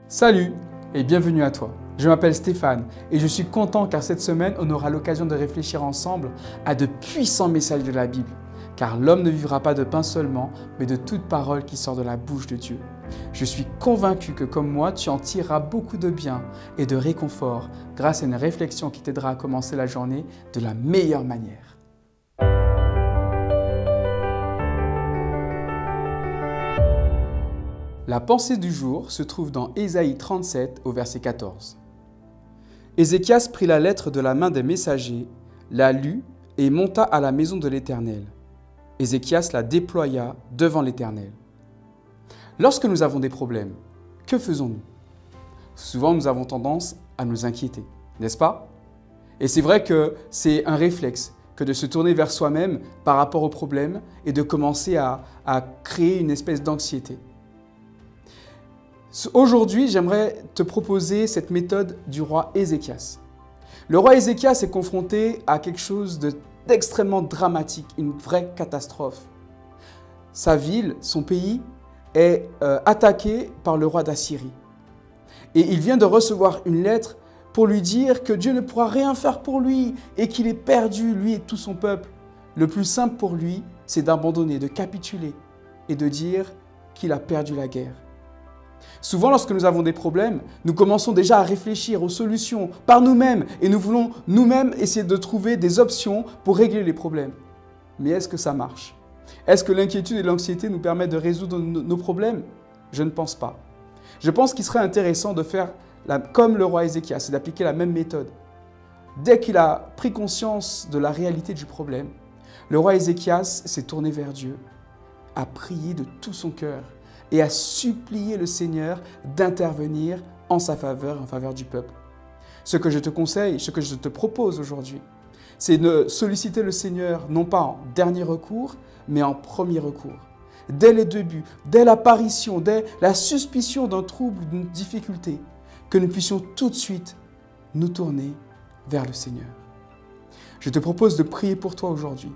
Salut et bienvenue à toi. Je m'appelle Stéphane et je suis content car cette semaine, on aura l'occasion de réfléchir ensemble à de puissants messages de la Bible. Car l'homme ne vivra pas de pain seulement, mais de toute parole qui sort de la bouche de Dieu. Je suis convaincu que comme moi, tu en tireras beaucoup de bien et de réconfort grâce à une réflexion qui t'aidera à commencer la journée de la meilleure manière. La pensée du jour se trouve dans Ésaïe 37 au verset 14. Ézéchias prit la lettre de la main des messagers, la lut et monta à la maison de l'Éternel. Ézéchias la déploya devant l'Éternel. Lorsque nous avons des problèmes, que faisons-nous? Souvent, nous avons tendance à nous inquiéter, n'est-ce pas? Et c'est vrai que c'est un réflexe que de se tourner vers soi-même par rapport aux problèmes et de commencer à créer une espèce d'anxiété. Aujourd'hui, j'aimerais te proposer cette méthode du roi Ézéchias. Le roi Ézéchias est confronté à quelque chose d'extrêmement dramatique, une vraie catastrophe. Sa ville, son pays, est attaqué par le roi d'Assyrie. Et il vient de recevoir une lettre pour lui dire que Dieu ne pourra rien faire pour lui et qu'il est perdu, lui et tout son peuple. Le plus simple pour lui, c'est d'abandonner, de capituler et de dire qu'il a perdu la guerre. Souvent, lorsque nous avons des problèmes, nous commençons déjà à réfléchir aux solutions par nous-mêmes et nous voulons nous-mêmes essayer de trouver des options pour régler les problèmes. Mais est-ce que ça marche? Est-ce que l'inquiétude et l'anxiété nous permettent de résoudre nos problèmes? Je ne pense pas. Je pense qu'il serait intéressant de faire comme le roi Ézéchias et d'appliquer la même méthode. Dès qu'il a pris conscience de la réalité du problème, le roi Ézéchias s'est tourné vers Dieu, a prié de tout son cœur et a supplié le Seigneur d'intervenir en sa faveur, en faveur du peuple. Ce que je te conseille, ce que je te propose aujourd'hui, c'est de solliciter le Seigneur non pas en dernier recours, mais en premier recours. Dès les débuts, dès l'apparition, dès la suspicion d'un trouble, d'une difficulté, que nous puissions tout de suite nous tourner vers le Seigneur. Je te propose de prier pour toi aujourd'hui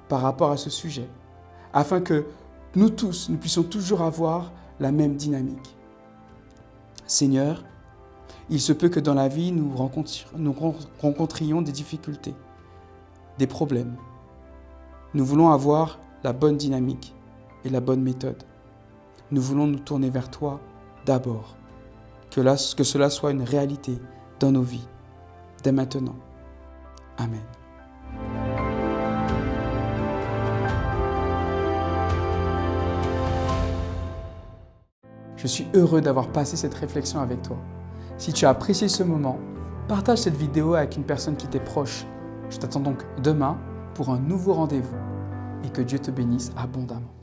par rapport à ce sujet, afin que nous tous, nous puissions toujours avoir la même dynamique. Seigneur, il se peut que dans la vie, nous rencontrions des difficultés, des problèmes. Nous voulons avoir la bonne dynamique et la bonne méthode. Nous voulons nous tourner vers toi d'abord. Que cela soit une réalité dans nos vies, dès maintenant. Amen. Je suis heureux d'avoir passé cette réflexion avec toi. Si tu as apprécié ce moment, partage cette vidéo avec une personne qui t'est proche. Je t'attends donc demain pour un nouveau rendez-vous et que Dieu te bénisse abondamment.